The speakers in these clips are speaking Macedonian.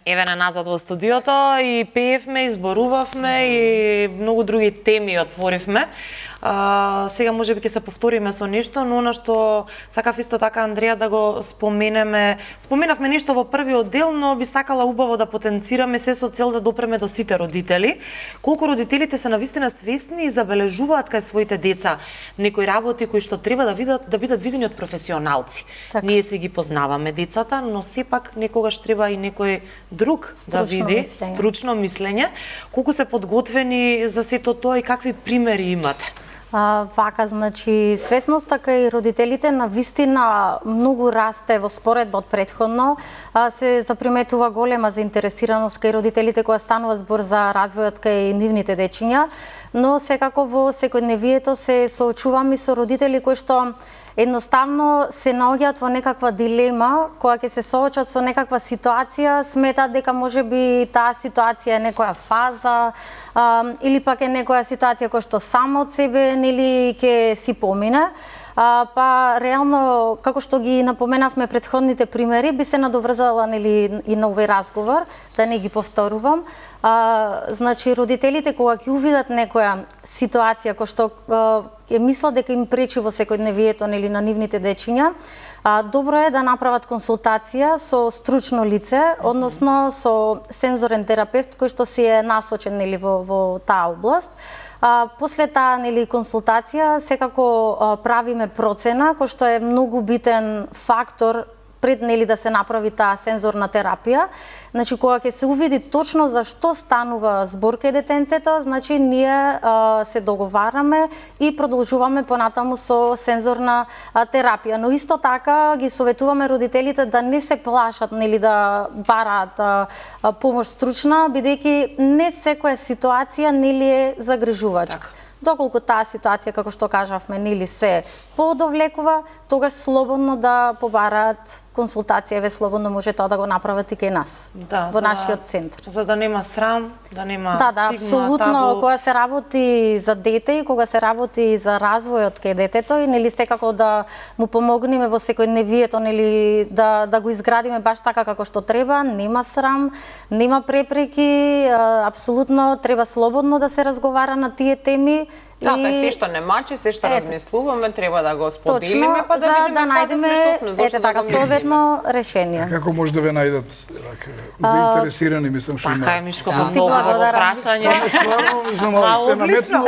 еве назад во студиото и пеевме, изборувавме и многу други теми отворивме. Сега можеби ќе се повториме со нешто, но она што сакав исто така Андреја да го споменеме. Споменавме нешто во првиот дел, но би сакала убаво да потенцираме се со цел да допреме до сите родители. Колку родителите се навистина свесни и забележуваат кај своите деца некои работи кои што треба да бидат видени од професионалци. Так. Ние се ги познаваме децата, но сепак некогаш треба и некој друг да види стручно мислење. Колку се подготвени за сето тоа и какви примери имате? Вака, значи, свесноста кај родителите на вистина многу расте во споредба од претходно. Се заприметува голема заинтересираност кај родителите кога станува збор за развојот кај нивните дечиња, но секако во секојдневието се соочуваме со родители кои што едноставно се наоѓаат во некаква дилема, кога ќе се соочат со некаква ситуација, сметаат дека можеби таа ситуација е некоја фаза, или пак е некоја ситуација која што само од себе нели ќе си помине. Па реално, како што ги напоменавме претходните примери, би се надоврзала нели и на овој разговор, да не ги повторувам. Значи, родителите кога ќе увидат некоја ситуација која што ќе мислат дека им пречи во секојдневието нели на нивните дечиња, добро е да направат консултација со стручно лице, односно со сензорен терапевт кој што си е насочен нели во таа област. После таа нели консултација секако правиме процена кој што е многу битен фактор пред нели да се направи таа сензорна терапија. Значи кога ќе се увиди точно за што станува збор кај детенцето, значи ние се договараме и продолжуваме понатаму со сензорна терапија. Но исто така ги советуваме родителите да не се плашат нели да бараат помош стручна, бидејќи не секоја ситуација нели е загрижувачка. Доколку таа ситуација, како што кажавме, нели се подовлекува, тогаш слободно да побараат консултација, еве слободно може тоа да го направат и кај нас, во нашиот центар. За да нема срам, да нема стигма, апсолутно, табу. кога се работи за дете и кога се работи за развојот кај детето и нели секако да му помогнеме во секојдневието, нели да го изградиме баш така како што треба, нема срам, нема препреки, апсолутно треба слободно да се разговара на тие теми. Да, се што не мачи, се што размислуваме, треба да го споделиме, па да видиме каде сме, што сме, зошто да го советно решение. Како може да ве најдат заинтересирани, мислам што има. Така е, Мишко, многу прашање. Одлично.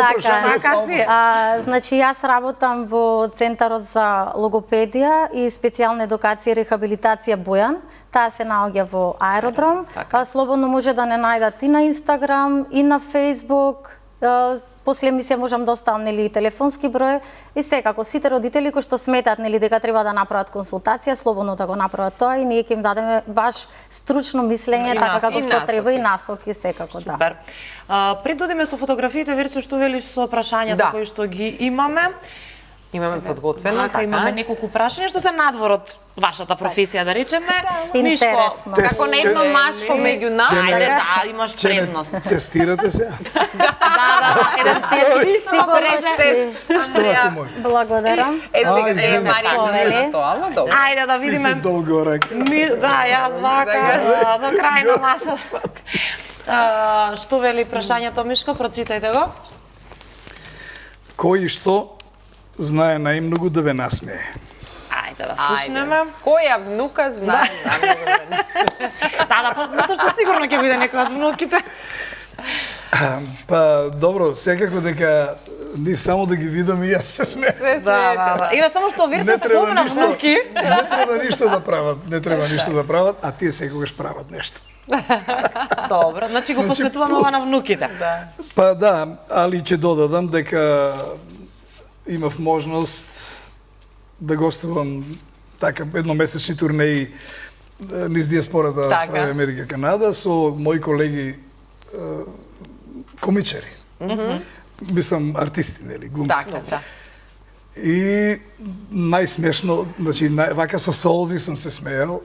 Значи, јас работам во Центарот за логопедија и специјална едукација и рехабилитација Бојан. Таа се наоѓа во Аеродром. Слободно може да не најдат и на Инстаграм, и на Фејсбук. После ми се можам да оставам нели телефонски број и секако сите родители кои што сметаат нели дека треба да направат консултација, слободно да го направат тоа и ние ќе им дадеме баш стручно мислење така како што треба и насоки секако. Супер. Пред да одиме со фотографиите, Верче, што велиш со прашањата кои што ги имаме? Имаме подготвено, така. Имаме неколку прашања што се надвор од вашата професија, да речеме. Мишко, како на едно машко меѓу нас. Ајде, да, имаш предност. Тестирате се? Да, еден тест. Што ако може? Благодарам. Ето дека е Марија тоа, ама добро. Ајде да видиме. Ти си долгорак. Да, јас вака, до крај на масата. Што вели прашањето, Мишко? Прочитајте го. Кој што знае најмногу да ве насмее? Ајде да слушнеме. Која внука знае најмногу да ве насмее? Да, затоа што сигурно ќе биде некоја од внуките. Па, добро, секако дека нив само да ги видам и јас се смеам. Да. Има само што Верче се помена внуки. Не треба ништо да прават, не треба ништо да прават, а тие секогаш прават нешто. Добро, значи го посветуваме ова на внуките. Па да, али ќе додадам дека имав можност да гостувам така едномесечни турнеи низ диаспората Австралија, Америка, Канада со мои колеги комичари. Мислам артисти, нели, глумци. Така. И најсмешно, значи вака со солзи сум се смејал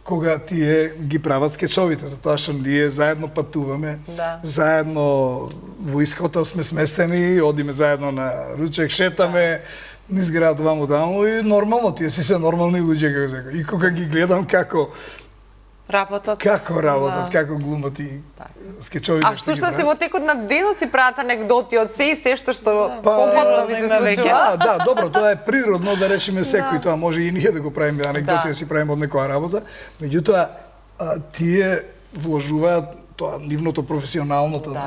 кога тие ги прават скечовите, затоа што ние заедно патуваме, заедно во исхотел сме сместени, одиме заедно на ручек, шетаме, низ град ваму таму и нормално, тие си се нормални луѓе, како се. И кога ги гледам како Работат. Како работат, како глумат и скечовите А што си во текот на денот си прават анегдоти од се и се што попатно ви се случува? Да, добро, тоа е природно да речеме секој, тоа може и ние да го правиме анегдоти, да си правиме од некоја работа, меѓутоа тие вложуваат тоа нивното професионалното.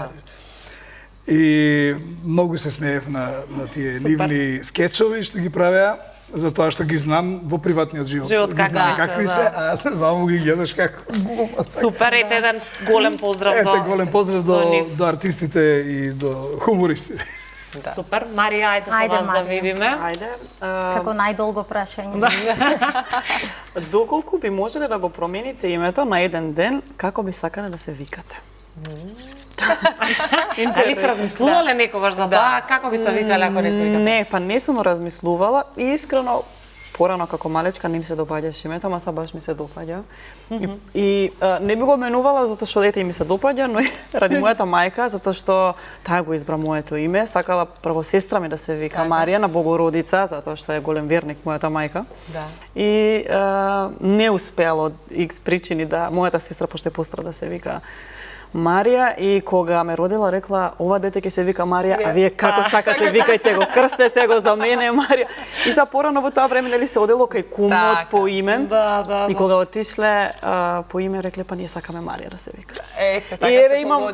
И многу се смеев на тие нивни скечови што ги правеа, затоа што ги знам во приватниот живот. Какви се, а ваму ги гледаш како глумат. Супер, ете еден голем поздрав голем поздрав до артистите и до хумористите. Супер. Марија, ајде со вас да видиме. Ајде. Како најдолго прашање. Доколку би можеле да го промените името на еден ден, како би сакале да се викате? Дали сте размислувале некогаш за тоа? Како би се викале ако не се викате? Не, па не сум размислувала и искрено порано како малечка не ми се допаѓаше името, ама са баш ми се допаѓа. И не би го менувала затоа што дете ми се допаѓа, но и ради мојата мајка, затоа што таа го избра моето име, сакала прво сестра ми да се вика Марија на Богородица, затоа што е голем верник мојата мајка. И не успеало од X причини да мојата сестра пошто е постара да се вика Марија, и кога ме родила рекла ова дете ќе се вика Марија, а вие како сакате викајте го, крстете го, за мене е Марија. И за порано во тоа време нели се одело кај кумот по име. И кога отишле по име рекле па ние сакаме Марија да се вика. И еве имам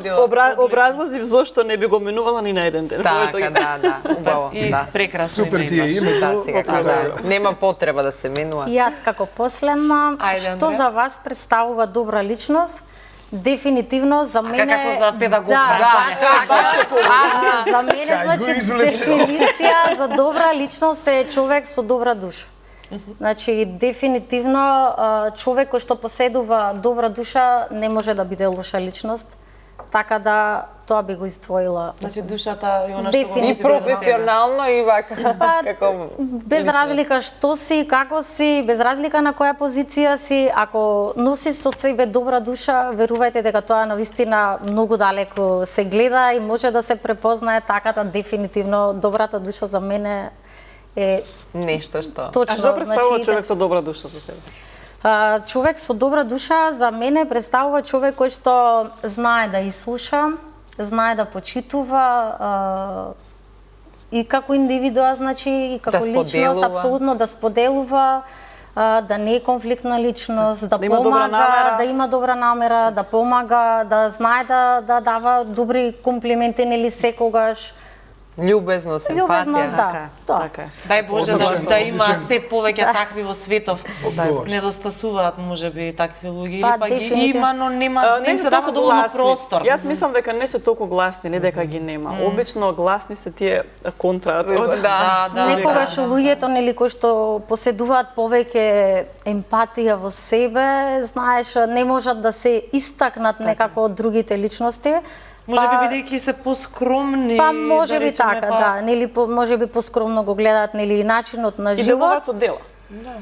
образлози зошто не би го менувала ни на еден ден своето име. Убаво. Прекрасно. Супер ти е името. Нема потреба да се менува. И јас како последна, што за вас представува добра личност? Дефинитивно за мене како за педагог за мене значи дефиниција за добра личност е човек со добра душа. Значи дефинитивно човек кој што поседува добра душа не може да биде лоша личност. Така да тоа би го издвоила. Значи душата и она што го и професионално и вака како без разлика што си, како си, без разлика на која позиција си, ако носиш со себе добра душа, верувајте дека тоа навистина многу далеко се гледа и може да се препознае, така да дефинитивно добрата душа за мене е нешто што. Точно, а што представува човек со добра душа за тебе? Човек со добра душа за мене представува човек кој што знае да изслуша, знае да почитува и како индивидуа, значи и како личност, апсолутно да споделува, да не е конфликтна личност, да помага, да има добра намера, да помага, да знае да дава добри комплименти нели секогаш. Љубезност, емпатија. Така. Дај Боже да има се повеќе такви во светов. Недостасуваат можеби такви луѓе, или па ги има, но нема, не се дава доволно простор. Јас мислам дека не се толку гласни, не дека ги нема. Обично гласни се тие контра. Некогаш луѓето нели кои што поседуваат повеќе емпатија во себе, знаеш, не можат да се истакнат некако од другите личности. Можеби бидејќи се поскромни. Па можеби така, да, нели можеби поскромно го гледаат нели начинот на живот. И делуваат со дела.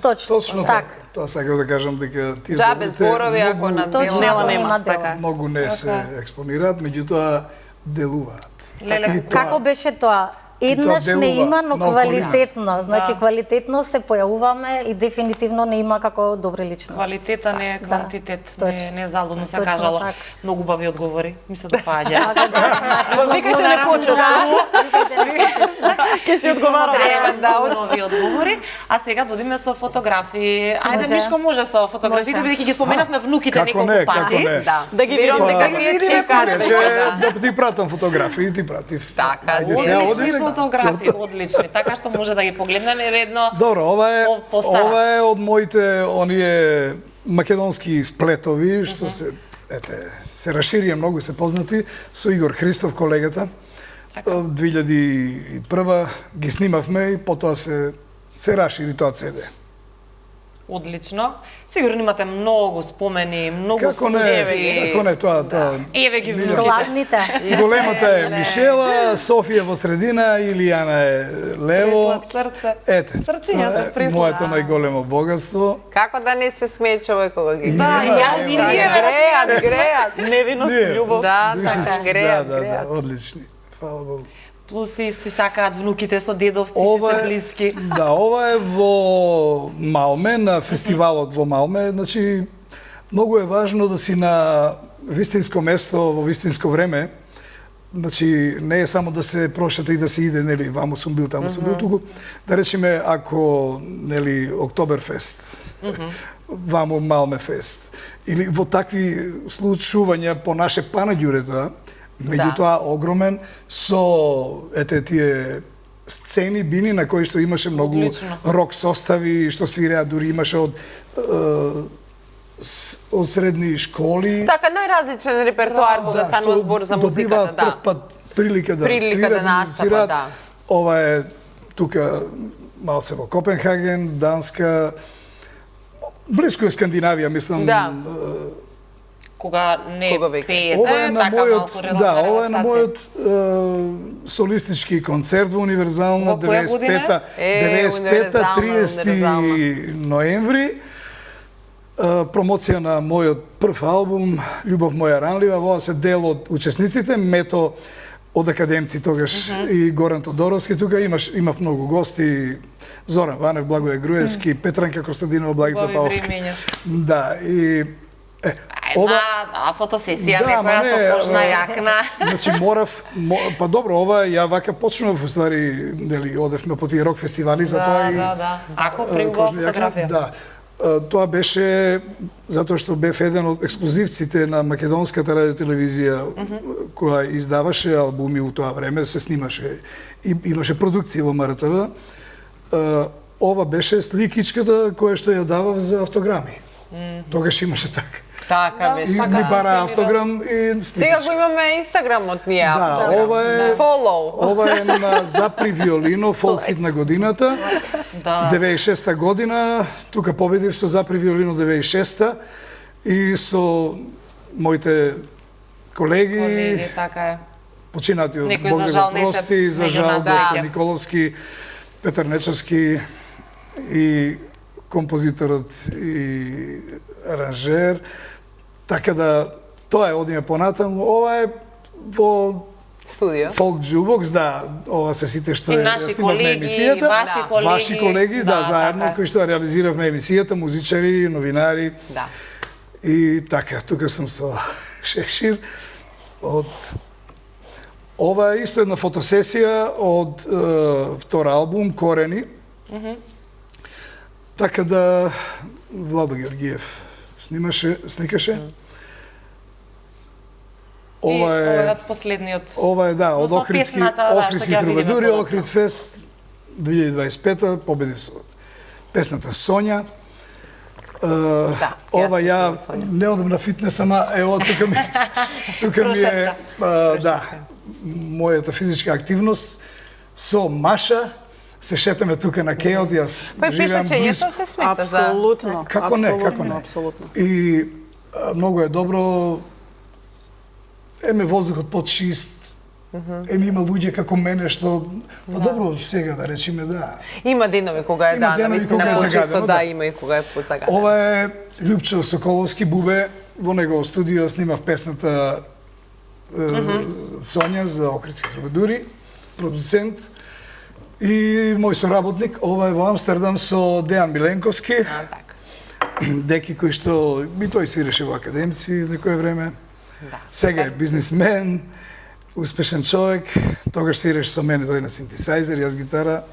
Точно така. Тоа сакав да кажам дека тие џабе зборови ако на дела нема така. Многу не се експонираат, меѓутоа делуваат. Како беше тоа? Еднаш не има, но квалитетно. Значи квалитетно се појавуваме и дефинитивно не има како добри личности. Квалитета не е квантитет, не е залудно се кажало. Многу убави одговори, ми се допаѓа. Викајте не почеш. Ке си одговараме. Нови одговори. А сега додиме со фотографии. Ајде Мишко може со фотографиите, бидејќи ги споменавме внуките неколку пати. Да ги видиме дека ги чекаат. Да ти пратам фотографии, ти пратив. Така, одлични фотографии, одлични. Така што може да ги погледнеме редно. Добро, ова е од моите оние македонски сплетови што се расширија многу, се познати со Игор Христов, колегата. 2001 ги снимавме и потоа се расшири тоа CD. Одлично. Сигурно имате многу спомени, многу случаи. Како не, тоа. Еве ги внуките. Гладните. Големата е Мишела, Софија во средина, Илијана е лево. Ете, тоа е моето најголемо богатство. Како да не се смее човек кога ги греат. Невиност, љубов. Да, така, греат. Одлични. Фала Богу. Плюс и си сакаат внуките со дедовци, си се блиски. Да, ова е во Малме, на фестивалот во Малме. Значи, многу е важно да си на вистинско место во вистинско време. Значи, не е само да се прошета и да се иде, нели, ваму сум бил, таму сум бил, туку, да речеме, ако, нели, Октоберфест, ваму Малмефест, или во такви случувања по наше Панаѓурета, меѓутоа огромен, со, ете, тие сцени бини на кои што имаше многу рок состави, што свиреа, дури имаше од средни школи. Така, најразличен репертуар кога станува збор за музиката, добива прв пат прилика да свират, да настапат, да. Ова е тука малце во Копенхаген, Данска, близко е Скандинавија, мислам. Да. Кога не пеете, ова е на така мојот, малку релаксација. да, ова е на мојот солистички концерт во Универзална 95-та, 30 ноември. Промоција на мојот прв албум Љубов моја ранлива, во се дел од учесниците, мето од академци тогаш и Горан Тодоровски, тука имав многу гости, Зоран Ванев, Благоје Груевски, Петранка Костадинова, Благица Павловска. Да, и Една фотосесија, некоја со кожна јакна. Значи морав, па добро, ова ја вака почнав уствари, нели, одевме по тие рок фестивали, затоа и Да. Ако приубава фотографија. Да. Тоа беше затоа што бев еден од ексклузивците на македонската радиотелевизија која издаваше албуми у тоа време, се снимаше и имаше продукција во МРТВ. Ова беше сликичката која што ја давав за автограми. Тогаш имаше така. Така беше. И ми бара автограм и Сега го имаме Инстаграмот ние. Да, ова е Follow. Ова е на Запри виолино, фолк хит на годината. 96-та година, тука победив со Запри виолино 96-та и со моите колеги, така е. починати од Некој Бог за да жал го не се прости, за меѓу жал нас, Доцен да. Николовски, Петар Нечевски и композиторот и аранжер. Така да, тоа е одиме понатаму. Ова е во Студио. Folk Jukebox, да, ова се сите што И ја наши снимавме колеги, емисијата. и ваши колеги. Ваши колеги, да, заедно, така. кои што ја реализиравме емисијата, музичари, новинари. Да. И така, тука сум со Шешир од ова е исто една фотосесија од втор албум Корени. Така да Владо Георгиев сликаше. Ова е од последниот. Ова е, да, од со Охридски песната, да, што ќе ја видиме трубадури, подоцна. Охрид Фест 2025-та, победив со песната Сонја. Ова ја не одам на фитнес, ама ево тука ми е да, мојата физичка активност со Маша. Се шетаме тука на кеот, јас Па и живеам пешачењето се смета за... Апсолутно. Како не, како не. Апсолутно. И многу е добро. Еме воздухот под чист. Еме има луѓе како мене што па добро сега да речеме да. Има денови кога е Има да, денови навистина кога е почисто, загадено, да, да. има и кога е подзагадено. Ова е Љупчо Соколовски Бубе, во негово студио снимав песната Сонја за Охридски трубадури, продуцент и мој соработник. Ова е во Амстердам со Дејан Миленковски. Така. Деки кој што и тој свиреше во академци некое време. Да. Сега е бизнисмен, успешен човек. Тогаш свиреше со мене тој на синтесајзер, јас гитара.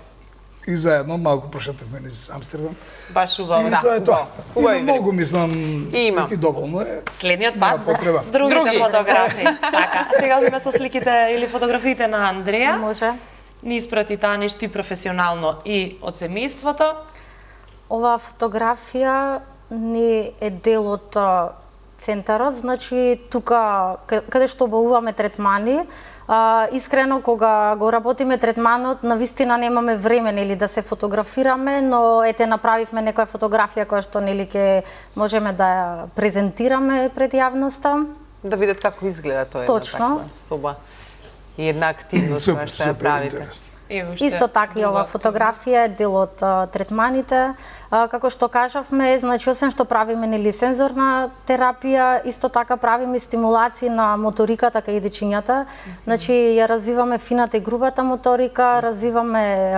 И заедно малку прошетавме низ Амстердам. Баш убаво. И Да. тоа е тоа. Убави Има многу, мислам, Има. слики доволно е. Следниот Нема пат, потреба. другите фотографии. Така, сега одиме со сликите или фотографиите на Андреја. Може. Ни испрати таа нешто и професионално и од семејството. Оваа фотографија не е дел од центарот, значи тука каде што обавуваме третмани, искрено кога го работиме третманот, навистина немаме време нели да се фотографираме, но ете направивме некоја фотографија која што нели ќе можеме да ја презентираме пред јавноста. Да видат како изгледа тоа една Точно. таква соба и една активност која што ја Супер правите. интересно. Исто така и ова фотографија е дел од третманите. Како што кажавме, значи освен што правиме нели сензорна терапија, исто така правиме стимулации на моториката кај дечињата. Значи ја развиваме фината и грубата моторика, развиваме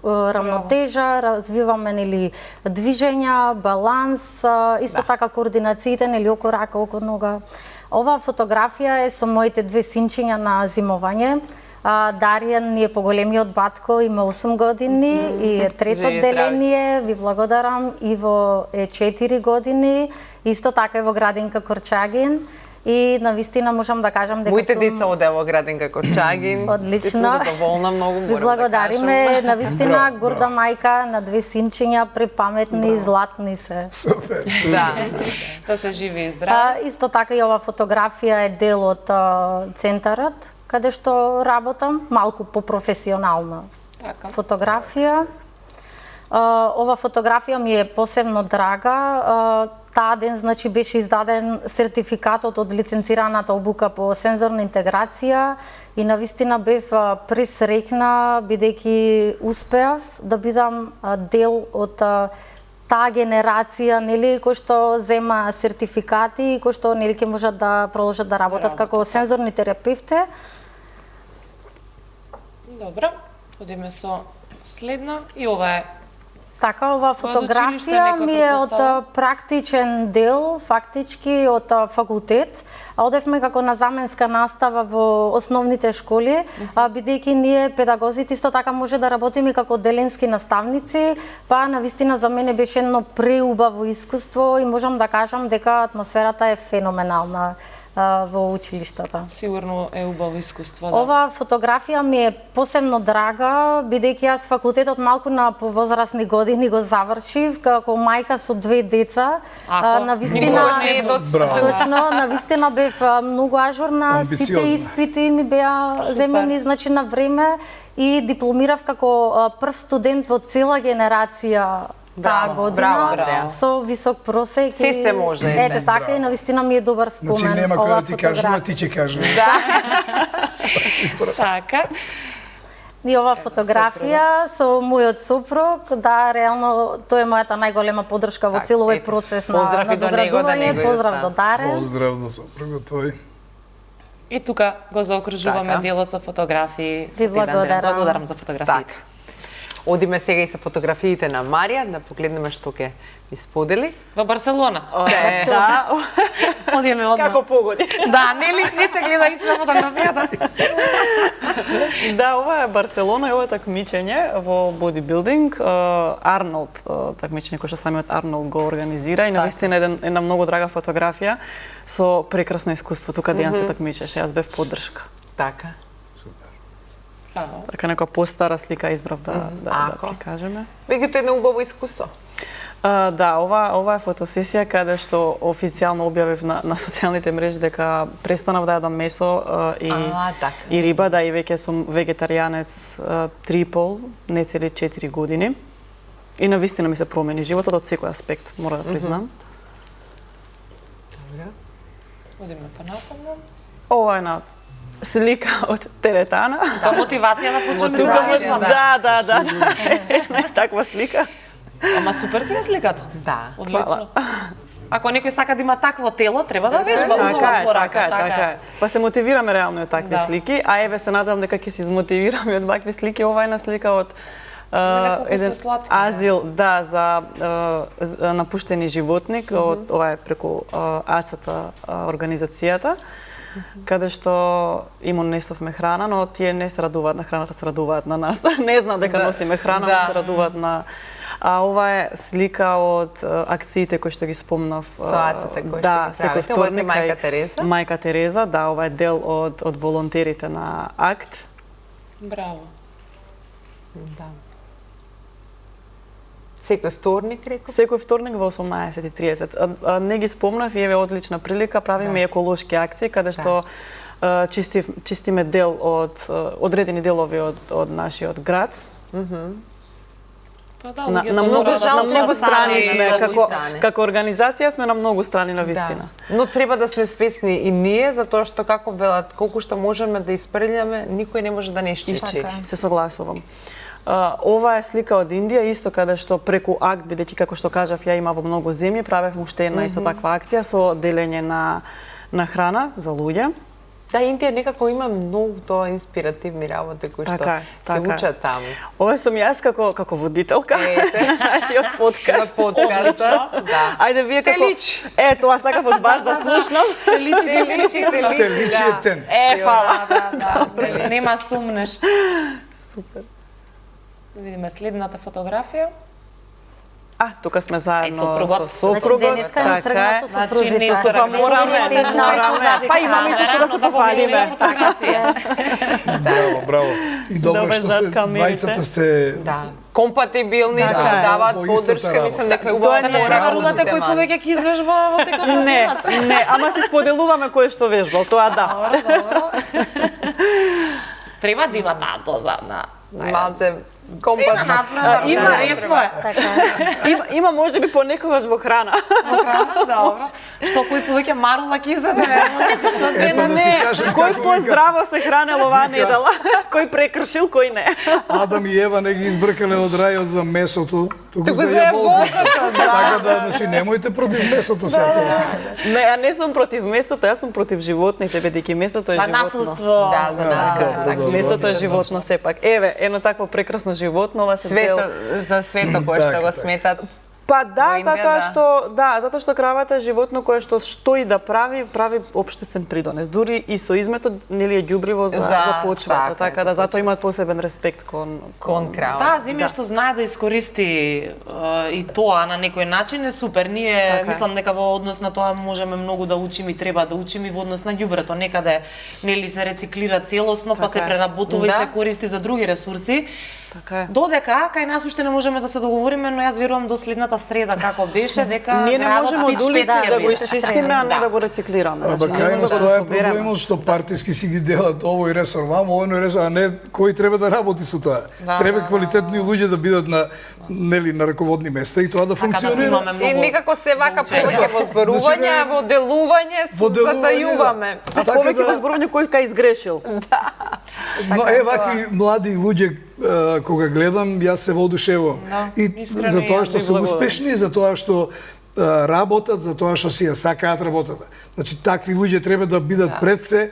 рамнотежа, развиваме нели движења, баланс, исто така координациите нели око рака, око нога. Ова фотографија е со моите две синчиња на зимовање. Даријан ни е поголемиот батко, има 8 години и е трето деление, ви благодарам. Иво е 4 години, исто така е во градинка Корчагин. И навистина можам да кажам дека моите деца оде во градинка Корчагин. Одлично. Сум задоволна многу, ви благодариме, навистина горда мајка на две синчиња, препаметни, златни се. Супер. Да се живи и здрави. Исто така и ова фотографија е дел од центарот каде што работам, малку попрофесионална фотографија. Ова фотографија ми е посебно драга. Таа ден, значи, беше издаден сертификатот од лиценцираната обука по сензорна интеграција и навистина бев пресреќна, бидејќи успеав да бидам дел од таа генерација, нели, кој што зема сертификати и кој што нели ќе можат да продолжат да работат како сензорни терапевти. Добро, одиме со следна и ова е. Така, ова фотографија ми е од практичен дел, фактички од факултет. Одевме како на заменска настава во основните школи, бидејќи ние педагозите исто така може да работиме како деленски наставници, па навистина за мене беше едно преубаво искуство и можам да кажам дека атмосферата е феноменална во училиштата. Сигурно е убаво искуство, да. Ова фотографија ми е посебно драга, бидејќи јас факултетот малку на повозрасни години го завршив, како мајка со две деца. Навистина, точно, навистина бев многу ажурна, сите испити ми беа земени, значи на време и дипломирав како прв студент во цела генерација таа година, со висок просек. Се може. Ете така и навистина ми е добар спомен. Значи нема кој да ти кажува, ти ќе кажеш. Така. И ова фотографија со мојот сопруг, да, реално тој е мојата најголема поддршка во цел овој процес на доградување. Поздрав до Дарен. Поздрав до сопругот тој. И тука го заокружуваме делот со фотографии. Ви благодарам. Благодарам за фотографиите. Одиме сега и со фотографиите на Марија, да погледнеме што ќе ни сподели. Во Барселона. Да. Одиме одма. Како погоди. Да, нели не се гледа и на фотографијата. Да, ова е Барселона и ова е такмичење во бодибилдинг. Арнолд, такмичење кој што самиот Арнолд го организира и навистина една многу драга фотографија со прекрасно искуство. Тука Дејан се такмичеше, јас бев поддршка. Така. Така некоја постара слика избрав да прикажеме. Меѓутоа едно убаво искуство. Да, ова е фотосесија каде што официјално објавив на социјалните мрежи дека престанав да јадам месо и риба, да, и веќе сум вегетаријанец 3,5, не цели 4 години. И навистина ми се промени животот од секој аспект, мора да признам. Одиме понатаму. Ова е на слика од теретана. Тоа мотивација да почнеме да. Таква слика. Ама супер си ја сликата. Да. Одлично. Ако некој сака да има такво тело, треба да вежба така е. Па се мотивираме реално од такви слики, а еве се надевам дека ќе се измотивираме од вакви слики. Ова е на слика од еден азил, да, за напуштени животник, ова е преку АЦА организацијата, каде што им несовме храна, но тие не се радуваат на храната, се радуваат на нас. Не знаат дека носиме храна, но се радуваат на... А ова е слика од акциите кои што ги спомнав. Со аците кои што ги правите. Ова е Мајка Тереза. Мајка Тереза, да, ова е дел од волонтерите на АКТ. Браво. Да. Секој вторник, реков? Секој вторник во 18:30. Не ги спомнав и еве одлична прилика, правиме еколошки акции каде што чистиме дел од одредени делови од нашиот град. На многу страни сме, како организација сме на многу страни на вистина. Но треба да сме свесни и ние, затоа што како велат, колку што можеме да испрелјаме, никој не може да не исчисти. Се согласувам. Ова е слика од Индија, исто каде што преку акт, бидејќи како што кажав, ја има во многу земји, правевме уште една исто таква акција со делење на храна за луѓе. Да, Индија некако има многу тоа инспиративни работи кои што се учат таму. Ова сум јас како водителка на нашиот подкаст. Да. Ајде вие како тоа сакав од вас да слушнам. Те личи птен. Фала. Да. Нема сумнеш. Супер. Да видиме следната фотографија. Тука сме заедно сопругот. со сопругот. Значи, денеска не тргна со сопрузица. Па мораме. Па имаме исто што да се пофалиме. Браво. И добро што се двајцата сте компатибилни, што се даваат подршка, мислам дека е убаво мора рулата кој повеќе ќе извежба во текот на денот. Не, ама се споделуваме кој што вежбал, тоа да. Добро. Треба да има таа доза на малце компатибилно. Има можеби понекогаш во храна. Во храна, добро. Што кој повеќе марула ќе изеде? Кој поздраво се хранел оваа недела, кој прекршил, кој не. Адам и Ева не ги избркале од рајот за месото, туку за јаболката. Така да, значи, немојте против месото сега тоа. Не, ја не сум против месото, јас сум против животните, бидејќи месото е животно. Насилство. Да, за нас. Месото е животно сепак. Еве, едно такво прекрасно животно, ова се дел. За свето кој што го сметат. Па да, затоа што кравата е животно кое што и да прави општествен придонес. Дури и со изметот нели е ѓубриво за почвата, така да затоа имаат посебен респект кон крава. Таа земја што знае да искористи и тоа на некој начин е супер. Ние мислам дека во однос на тоа можеме многу да учиме и треба да учиме во однос на ѓубрето. Некаде нели се рециклира целосно, па се преработува и се користи за други ресурси. Додека кај нас уште не можеме да се договориме, но јас верувам до следната среда како беше дека ние не можеме од улици да го исчистиме, а не да го рециклираме. Аба кај нас тоа е проблемот што партиски си ги делат овој ресор вамо, овој ресор, а не кој треба да работи со тоа. Треба квалитетни луѓе да бидат на раководни места и тоа да функционира. И некако се вака повеќе во зборување, во делување затајуваме. Повеќе во зборување кој кај изгрешил. Но вакви млади луѓе кога гледам, јас се воодушевувам. И за тоа што се успешни, за тоа што работат, за тоа што си ја сакаат работата. Значи, такви луѓе треба да бидат пред се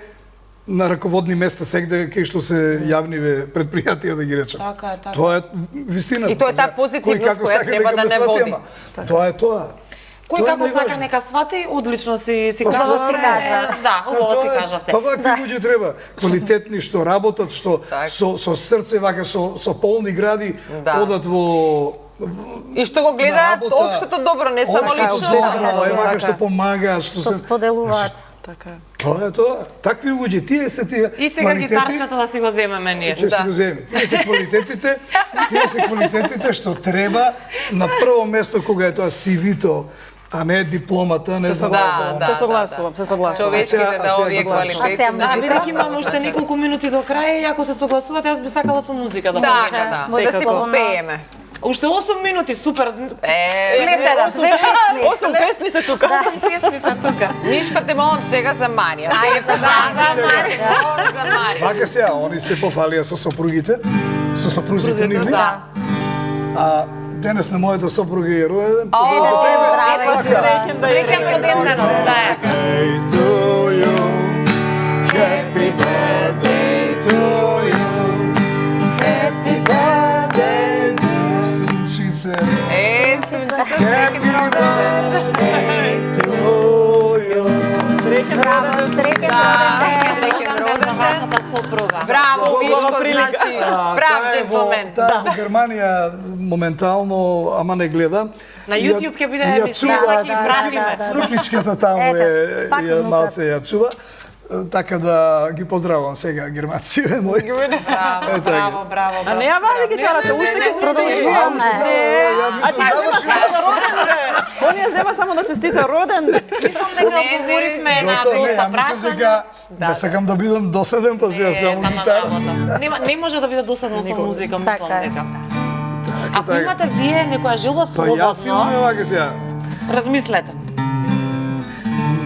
на раководни места сегде кај што се јавниве предпријатија, да ги речам. Така. Тоа е вистината. И тоа е таа позитивност која треба да не води. Тоа е тоа. Кој како сака нека свати, одлично си кажа. Да, убаво си кажавте. Па вакви луѓе треба, квалитетни што работат, што со срце вака со полни гради одат во и што го гледаат општото добро, не само лично. Вака што помагаат, што се споделуваат. Така. Тоа е тоа. Такви луѓе, тие се тие. И сега гитарчето да си го земеме ние. Че си го земеме. Тие се квалитетите што треба на прво место кога е тоа CV-то, а не дипломата, не знам. Се согласувам. Човечките да овие квалитети. Бидејќи имаме уште неколку минути до крај, ако се согласувате, јас би сакала со музика да може. Да си попееме. Уште 8 минути, супер. 8 песни се тука. 8 песни се тука. Мишко, те молам сега за Марија. За Марија. Вака сега, они се пофалија со сопругите, со сопрузите нивни. А денес на мојата сопруга е роден. Среќен роденден. Happy birthday to you. Happy birthday to you. Sunčice. Happy birthday to you. Среќен роденден за вашата сопруга. Браво, Мишко, значи, прав джентлмен. Таа во Германија моментално, ама не гледа. На YouTube ќе биде емисија, ќе пратиме. Внукичката таму е малце ја чува. Така да ги поздравувам сега германците мои. Браво. А не ја вари гитарата, уште ќе се продолжуваме. А ти зема само за роден, бе. Он ја зема само да честита роден. Мислам дека одговоривме на доста прашања. Не сакам да бидам доседен, па сега само гитара. Не може да биде досадно со музика, мислам дека. Ако имате вие некоја желба Па јас имам слободно, вака сега. размислете.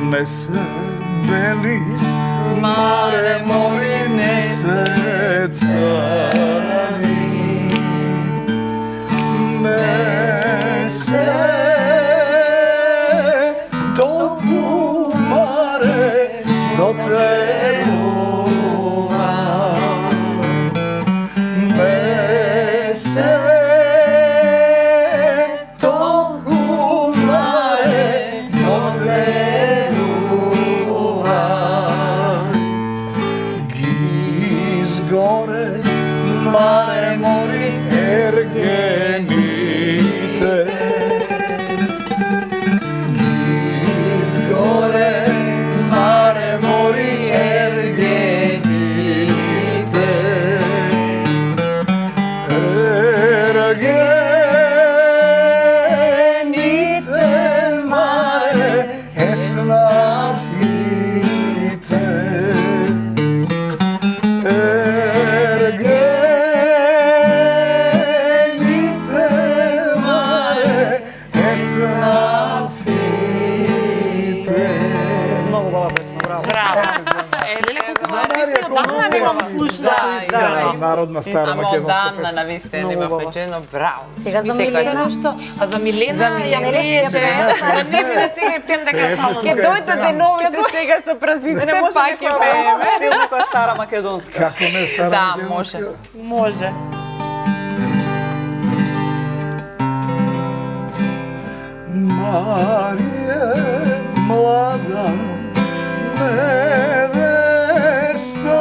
Не се бели маре мори, не се цари, не се толку маре до терува, не се толку маре до терува, ги изгоре маре мори ергените, ги изгоре маре мори ергените, ергените маре еснафите, ергените маре еснафите. Многу баба песна, браво. Браво. Леле, колку вие одамна нема го слушна тој Да, историја. народна стара Ама македонска одамна песна. на висте Многу нема баба. печено, браво. Сега за Секој Милена ден. што? А за Милена ја Милена. криеше, да не биде сега и птем дека стално. Ке дојдат деновите сега со празниците, Не може пак ќе пееме. некоја стара македонска. Како не е стара Да, македонска? Може. Марија, млада невеста,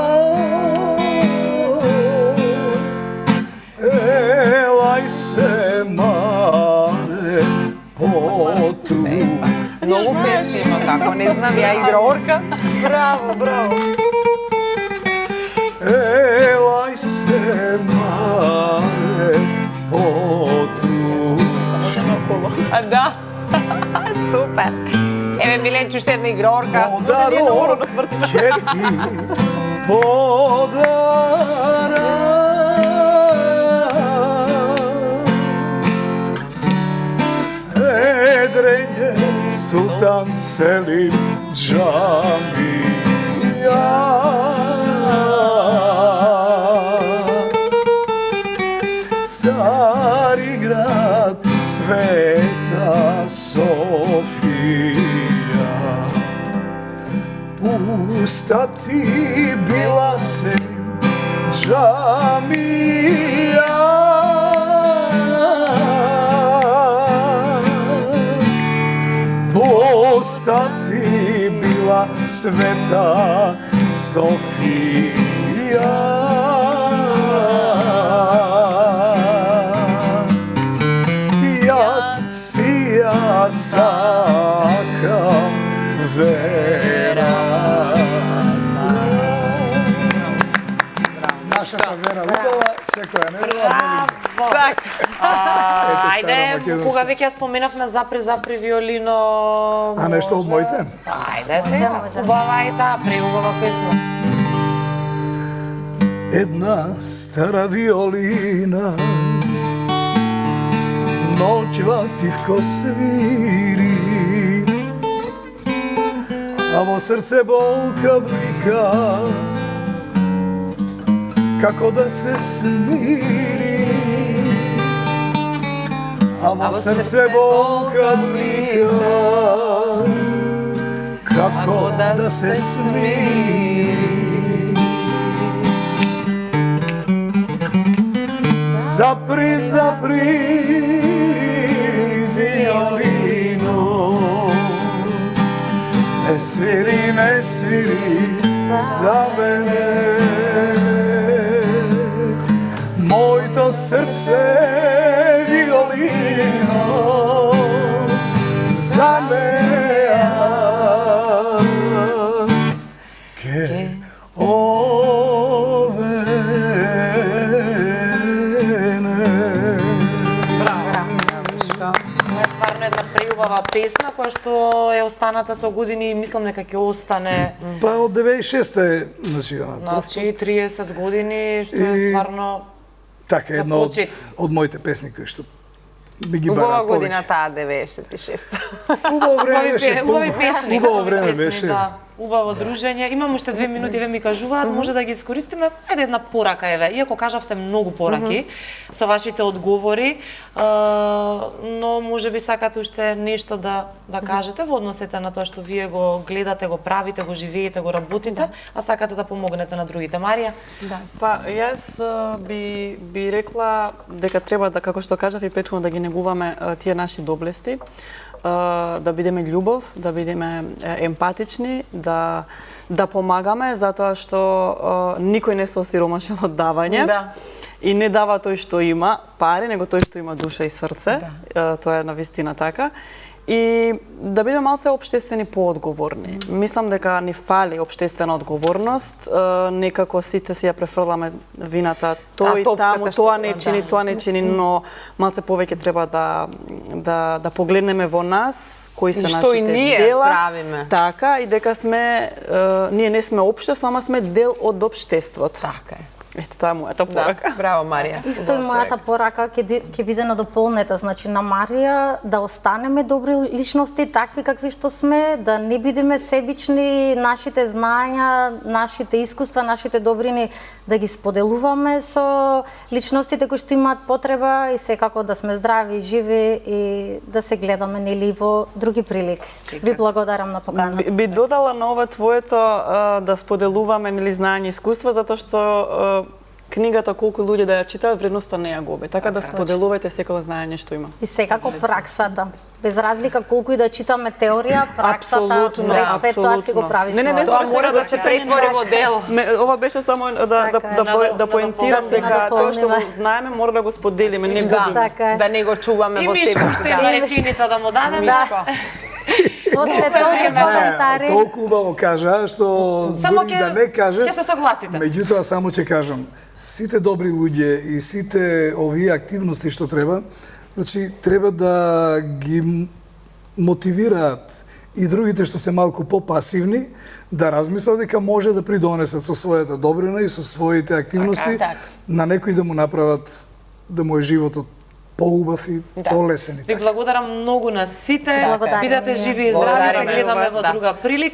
елај се маре поту. Многу песни има, како не знам, ја игра орка. Браво, браво. Елај се маре поту. А да. Супер. Еве Миленчо уште една игра орка. Подарок ќе ти подарам, едрење Султан Селим џамија, Цариград, Света Софија, пуста ти била Селим џамија, пуста ти била Света Софија. Јас си ја сакам верата. Нашата вера убава, секоја недела молим. Так. Ајде, македонска. кога веќе ја споменавме запри виолино. А нешто од моите? Ајде сега, убава и таа преубава песна. Една стара виолина ноќва тивко свири, а во срце болка блика, како да се смири, а во срце болка блика, како да се смири. Запри, запри виолино, не свири, не свири за мене. Моето срце виолино за неа ке преубава песна која што е останата со години и мислам дека ќе остане. Па од 96-та е, значи, Значи 30 години што е стварно Така, За едно почит. од моите песни кои што ми ги Убава бараат година повеќе. таа 96. Убаво време беше. Убави песни. Убаво убави време песни, беше. Да. Убаво дружење. Имам уште 2 минути, ве ми кажуваат, може да ги искористиме. Ајде една порака еве. Иако кажавте многу пораки со вашите одговори, но можеби сакате уште нешто да кажете во односите на тоа што вие го гледате, го правите, го живеете, го работите, а сакате да помогнете на другите. Марија? Да. Па, јас би рекла дека треба да, како што кажав и претходно, да ги негуваме тие наши доблести, да бидеме љубов, да бидеме емпатични, да помагаме, затоа што никој не се осиромашил од давање. Да. И не дава тој што има пари, него тој што има душа и срце. Тоа е навистина така. И да бидеме малце општествени поодговорни. Мислам дека ни фали општествена одговорност, некако сите си ја префрламе вината, тој таму, тоа не чини, но малце повеќе треба да погледнеме во нас, кои се нашите дела. Што и ние правиме. Така, и дека сме, ние не сме општество, ама сме дел од општеството. Така е. Ето, тоа е мојата порака. Да, браво, Марија. Исто и мојата порака ќе биде надополнета, значи на Марија, да останеме добри личности, такви какви што сме, да не бидеме себични, нашите знаења, нашите искуства, нашите добрини да ги споделуваме со личностите кои што имаат потреба и секако да сме здрави, живи и да се гледаме нели во други прилики. Ви благодарам на поканата. Би додала на ова твоето да споделуваме нели знаење и искуства, затоа што книгата колку луѓе да ја читаат, вредноста не ја губи. Така да споделувајте секој знаење што има. И секако праксата. Без разлика колку и да читаме теорија, праксата, се тоа си го прави своето. Тоа мора да се претвори во дело. Ова беше само да поентирам дека тоа што го знаеме мора да го споделиме, не губиме. Да не го чуваме во себе. И Мишко, една реченица да му дадеме. После тој коментари. Толку убаво кажа што дури да не кажеш. Ќе се согласите. Меѓутоа само ќе кажам, сите добри луѓе и сите овие активности што треба, значи треба да ги мотивираат и другите што се малку попасивни да размислат дека може да придонесат со својата добрина и со своите активности на некој да му направат да му е животот поубав и полесен и Ви така. благодарам многу на сите. Благодарам. Бидете живи и здрави, се гледаме во друга прилика.